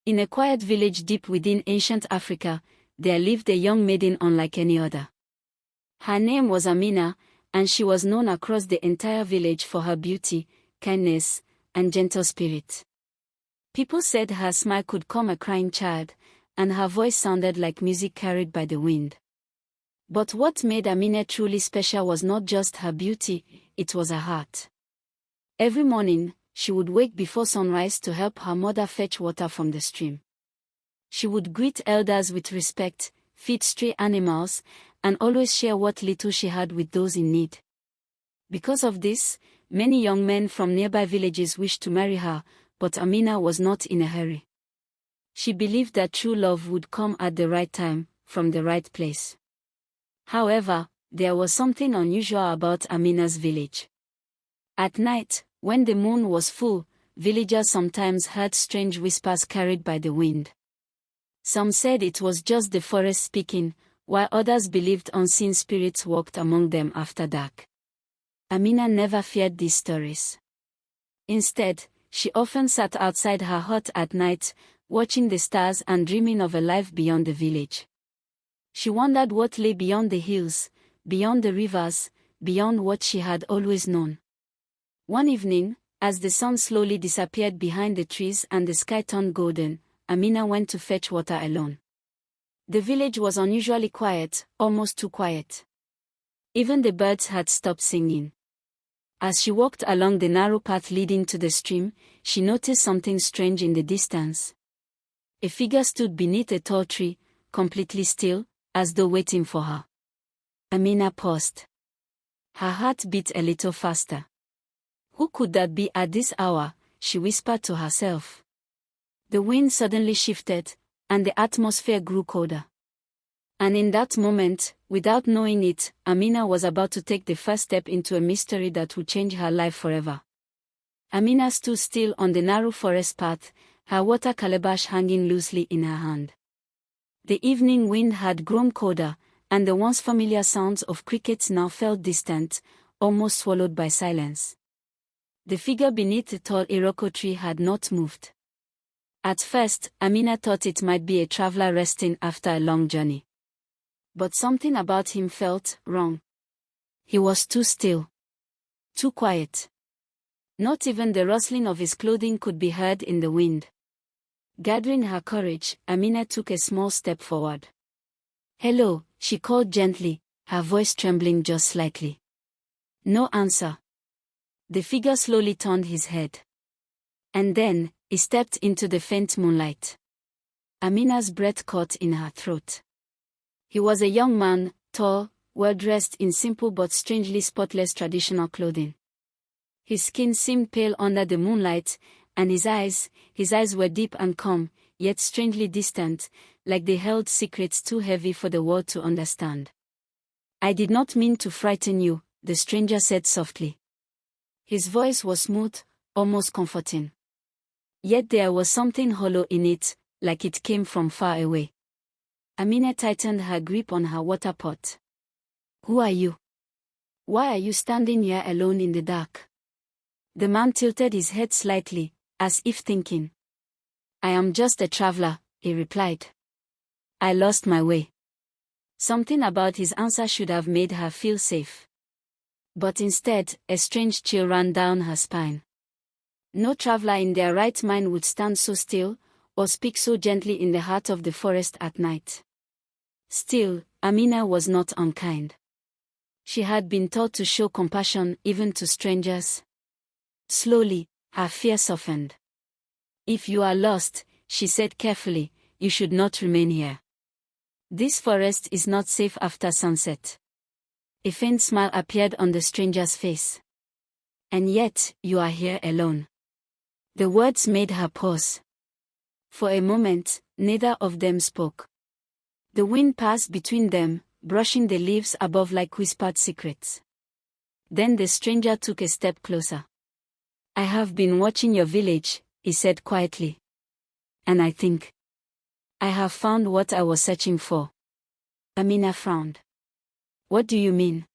In a quiet village deep within ancient Africa, there lived a young maiden unlike any other. Her name was Amina, and she was known across the entire village for her beauty, kindness, and gentle spirit. People said her smile could calm a crying child, and her voice sounded like music carried by the wind. But what made Amina truly special was not just her beauty, it was her heart. Every morning, she would wake before sunrise to help her mother fetch water from the stream. She would greet elders with respect, feed stray animals, and always share what little she had with those in need. Because of this, many young men from nearby villages wished to marry her, but Amina was not in a hurry. She believed that true love would come at the right time, from the right place. However, there was something unusual about Amina's village. At night, when the moon was full, villagers sometimes heard strange whispers carried by the wind. Some said it was just the forest speaking, while others believed unseen spirits walked among them after dark. Amina never feared these stories. Instead, she often sat outside her hut at night, watching the stars and dreaming of a life beyond the village. She wondered what lay beyond the hills, beyond the rivers, beyond what she had always known. One evening, as the sun slowly disappeared behind the trees and the sky turned golden, Amina went to fetch water alone. The village was unusually quiet, almost too quiet. Even the birds had stopped singing. As she walked along the narrow path leading to the stream, she noticed something strange in the distance. A figure stood beneath a tall tree, completely still, as though waiting for her. Amina paused. Her heart beat a little faster. Who could that be at this hour? She whispered to herself. The wind suddenly shifted, and the atmosphere grew colder. And in that moment, without knowing it, Amina was about to take the first step into a mystery that would change her life forever. Amina stood still on the narrow forest path, her water calabash hanging loosely in her hand. The evening wind had grown colder, and the once familiar sounds of crickets now felt distant, almost swallowed by silence. The figure beneath the tall iroko tree had not moved. At first, Amina thought it might be a traveler resting after a long journey. But something about him felt wrong. He was too still. Too quiet. Not even the rustling of his clothing could be heard in the wind. Gathering her courage, Amina took a small step forward. "Hello," she called gently, her voice trembling just slightly. No answer. The figure slowly turned his head. And then, he stepped into the faint moonlight. Amina's breath caught in her throat. He was a young man, tall, well-dressed in simple but strangely spotless traditional clothing. His skin seemed pale under the moonlight, and his eyes were deep and calm, yet strangely distant, like they held secrets too heavy for the world to understand. "I did not mean to frighten you," the stranger said softly. His voice was smooth, almost comforting. Yet there was something hollow in it, like it came from far away. Amina tightened her grip on her water pot. "Who are you? Why are you standing here alone in the dark?" The man tilted his head slightly, as if thinking. "I am just a traveler," he replied. "I lost my way." Something about his answer should have made her feel safe. But instead, a strange chill ran down her spine. No traveler in their right mind would stand so still, or speak so gently in the heart of the forest at night. Still, Amina was not unkind. She had been taught to show compassion even to strangers. Slowly, her fear softened. "If you are lost," she said carefully, "you should not remain here. This forest is not safe after sunset." A faint smile appeared on the stranger's face. "And yet, you are here alone." The words made her pause. For a moment, neither of them spoke. The wind passed between them, brushing the leaves above like whispered secrets. Then the stranger took a step closer. "I have been watching your village," he said quietly. "And I think I have found what I was searching for." Amina frowned. "What do you mean?"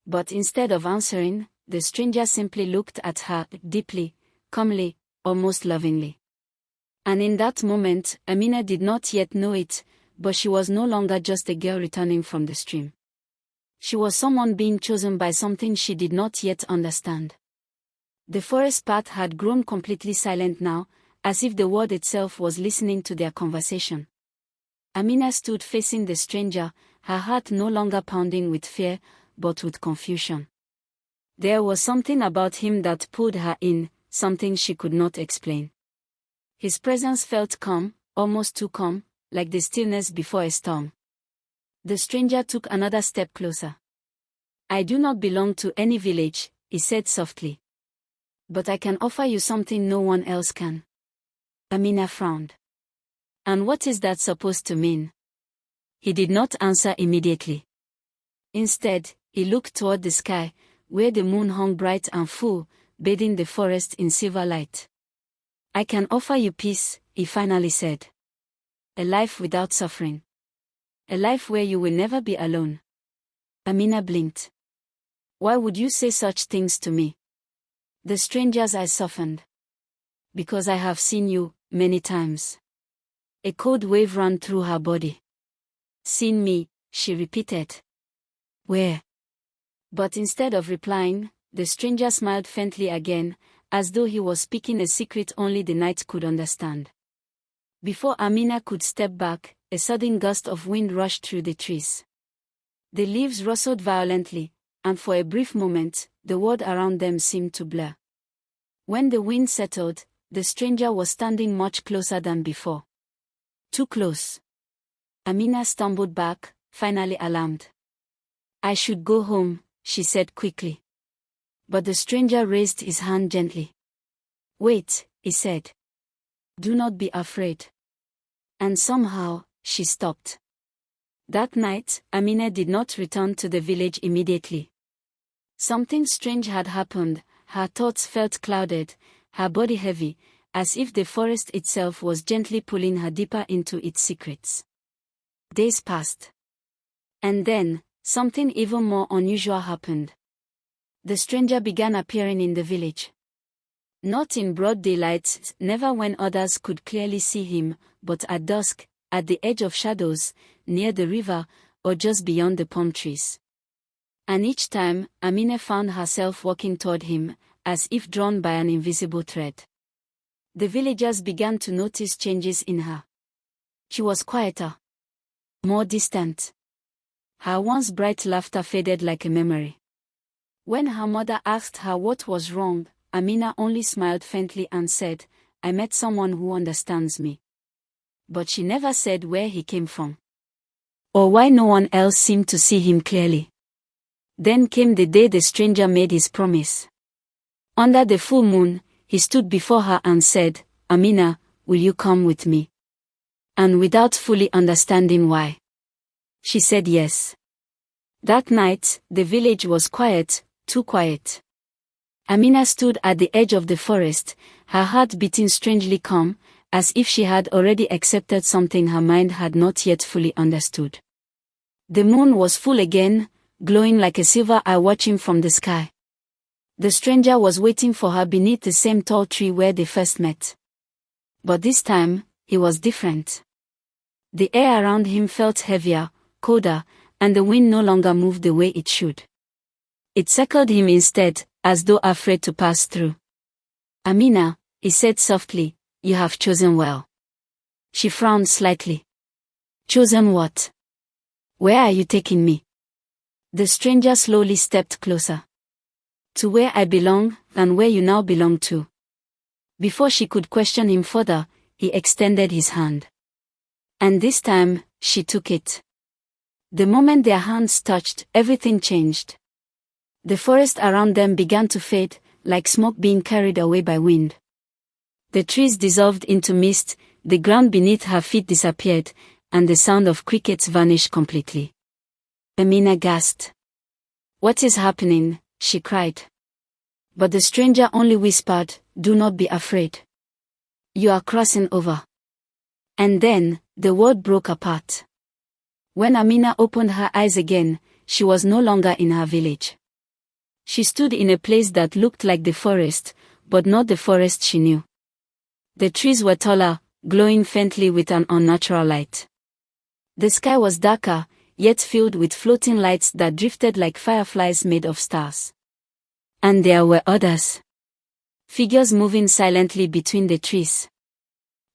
But instead of answering, the stranger simply looked at her deeply, calmly, almost lovingly. And in that moment, Amina did not yet know it, but she was no longer just a girl returning from the stream. She was someone being chosen by something she did not yet understand. The forest path had grown completely silent now, as if the world itself was listening to their conversation. Amina stood facing the stranger, her heart no longer pounding with fear, but with confusion. There was something about him that pulled her in, something she could not explain. His presence felt calm, almost too calm, like the stillness before a storm. The stranger took another step closer. "I do not belong to any village," he said softly. "But I can offer you something no one else can." Amina frowned. "And what is that supposed to mean?" He did not answer immediately. Instead, he looked toward the sky, where the moon hung bright and full, bathing the forest in silver light. "I can offer you peace," he finally said. "A life without suffering. A life where you will never be alone." Amina blinked. "Why would you say such things to me?" The stranger's eyes softened. "Because I have seen you, many times." A cold wave ran through her body. "Seen me," she repeated. "Where?" But instead of replying, the stranger smiled faintly again, as though he was speaking a secret only the night could understand. Before Amina could step back, a sudden gust of wind rushed through the trees. The leaves rustled violently, and for a brief moment, the world around them seemed to blur. When the wind settled, the stranger was standing much closer than before. Too close. Amina stumbled back, finally alarmed. "I should go home," she said quickly. But the stranger raised his hand gently. "Wait," he said. "Do not be afraid." And somehow, she stopped. That night, Amina did not return to the village immediately. Something strange had happened. Her thoughts felt clouded, her body heavy, as if the forest itself was gently pulling her deeper into its secrets. Days passed. And then, something even more unusual happened. The stranger began appearing in the village. Not in broad daylight, never when others could clearly see him, but at dusk, at the edge of shadows, near the river, or just beyond the palm trees. And each time, Amina found herself walking toward him, as if drawn by an invisible thread. The villagers began to notice changes in her. She was quieter, more distant. Her once bright laughter faded like a memory. When her mother asked her what was wrong, Amina only smiled faintly and said, "I met someone who understands me." But she never said where he came from, or why no one else seemed to see him clearly. Then came the day the stranger made his promise. Under the full moon, he stood before her and said, "Amina, will you come with me?" And without fully understanding why, she said yes. That night, the village was quiet, too quiet. Amina stood at the edge of the forest, her heart beating strangely calm, as if she had already accepted something her mind had not yet fully understood. The moon was full again, glowing like a silver eye watching from the sky. The stranger was waiting for her beneath the same tall tree where they first met. But this time, he was different. The air around him felt heavier, colder, and the wind no longer moved the way it should. It circled him instead, as though afraid to pass through. "Amina," he said softly, "you have chosen well." She frowned slightly. "Chosen what? Where are you taking me?" The stranger slowly stepped closer. "To where I belong, and where you now belong to." Before she could question him further, he extended his hand. And this time, she took it. The moment their hands touched, everything changed. The forest around them began to fade, like smoke being carried away by wind. The trees dissolved into mist, the ground beneath her feet disappeared, and the sound of crickets vanished completely. Amina gasped. "What is happening?" she cried. But the stranger only whispered, "Do not be afraid. You are crossing over." And then, the world broke apart. When Amina opened her eyes again, she was no longer in her village. She stood in a place that looked like the forest, but not the forest she knew. The trees were taller, glowing faintly with an unnatural light. The sky was darker, yet filled with floating lights that drifted like fireflies made of stars. And there were others. Figures moving silently between the trees.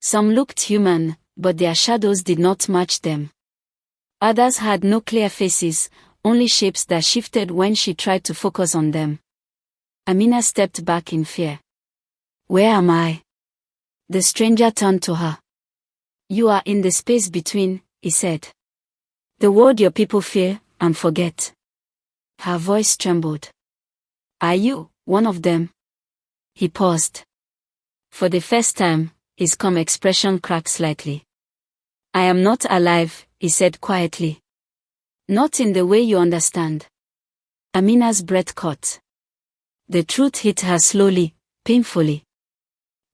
Some looked human, but their shadows did not match them. Others had no clear faces, only shapes that shifted when she tried to focus on them. Amina stepped back in fear. "Where am I?" The stranger turned to her. "You are in the space between," he said. "The world your people fear and forget." Her voice trembled. "Are you one of them?" He paused. For the first time, his calm expression cracked slightly. "I am not alive," he said quietly. "Not in the way you understand." Amina's breath caught. The truth hit her slowly, painfully.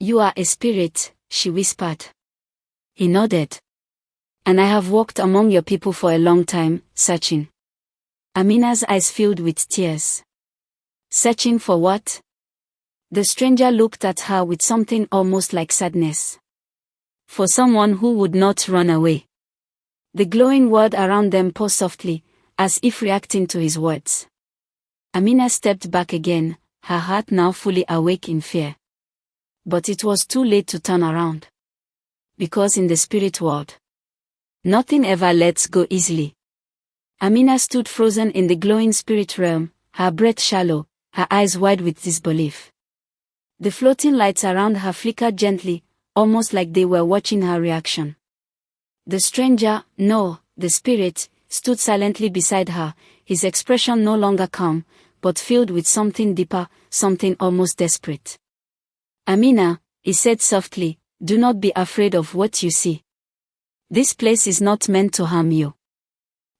"You are a spirit," she whispered. He nodded. "And I have walked among your people for a long time, searching." Amina's eyes filled with tears. "Searching for what?" The stranger looked at her with something almost like sadness. "For someone who would not run away." The glowing word around them paused softly, as if reacting to his words. Amina stepped back again, her heart now fully awake in fear. But it was too late to turn around. Because in the spirit world, nothing ever lets go easily. Amina stood frozen in the glowing spirit realm, her breath shallow, her eyes wide with disbelief. The floating lights around her flickered gently, almost like they were watching her reaction. The stranger, no, the spirit, stood silently beside her, his expression no longer calm, but filled with something deeper, something almost desperate. "Amina," he said softly, "do not be afraid of what you see. This place is not meant to harm you."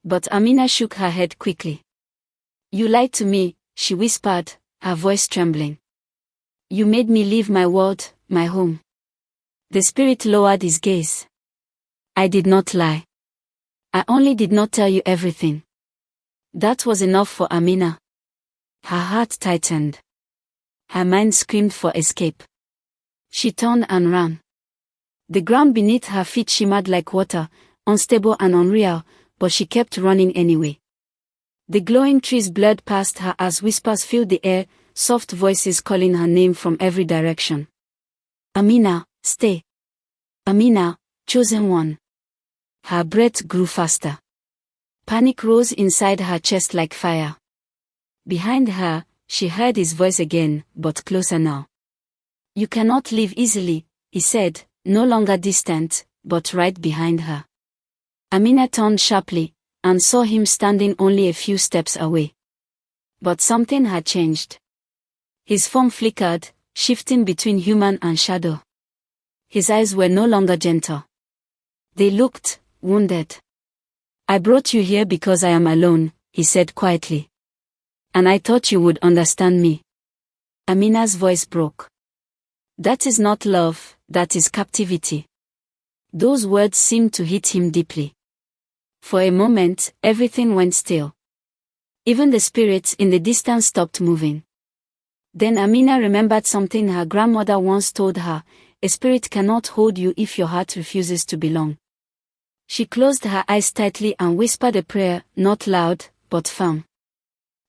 But Amina shook her head quickly. "You lied to me," she whispered, her voice trembling. "You made me leave my world, my home." The spirit lowered his gaze. "I did not lie. I only did not tell you everything." That was enough for Amina. Her heart tightened. Her mind screamed for escape. She turned and ran. The ground beneath her feet shimmered like water, unstable and unreal, but she kept running anyway. The glowing trees blurred past her as whispers filled the air, soft voices calling her name from every direction. "Amina, stay. Amina, chosen one." Her breath grew faster. Panic rose inside her chest like fire. Behind her, she heard his voice again, but closer now. "You cannot leave easily," he said, no longer distant, but right behind her. Amina turned sharply, and saw him standing only a few steps away. But something had changed. His form flickered, shifting between human and shadow. His eyes were no longer gentle. They looked wounded. "I brought you here because I am alone," he said quietly. "And I thought you would understand me." Amina's voice broke. "That is not love, that is captivity." Those words seemed to hit him deeply. For a moment, everything went still. Even the spirits in the distance stopped moving. Then Amina remembered something her grandmother once told her: "A spirit cannot hold you if your heart refuses to belong." She closed her eyes tightly and whispered a prayer, not loud, but firm.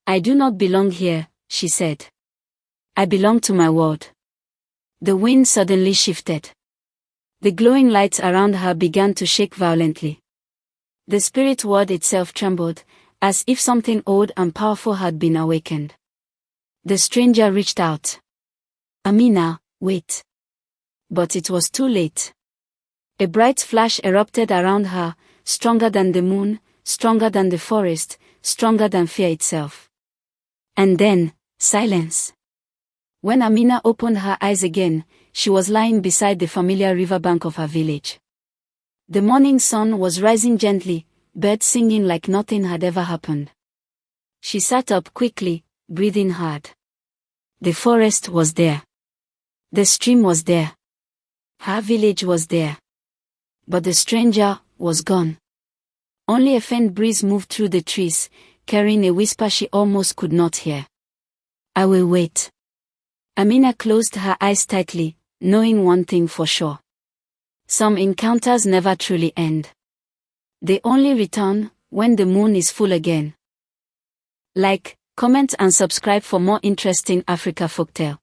"I do not belong here," she said. "I belong to my world." The wind suddenly shifted. The glowing lights around her began to shake violently. The spirit world itself trembled, as if something old and powerful had been awakened. The stranger reached out. "Amina, wait." But it was too late. A bright flash erupted around her, stronger than the moon, stronger than the forest, stronger than fear itself. And then, silence. When Amina opened her eyes again, she was lying beside the familiar riverbank of her village. The morning sun was rising gently, birds singing like nothing had ever happened. She sat up quickly, breathing hard. The forest was there. The stream was there. Her village was there. But the stranger was gone. Only a faint breeze moved through the trees, carrying a whisper she almost could not hear. "I will wait." Amina closed her eyes tightly, knowing one thing for sure. Some encounters never truly end. They only return when the moon is full again. Like, comment and subscribe for more interesting Africa folktale.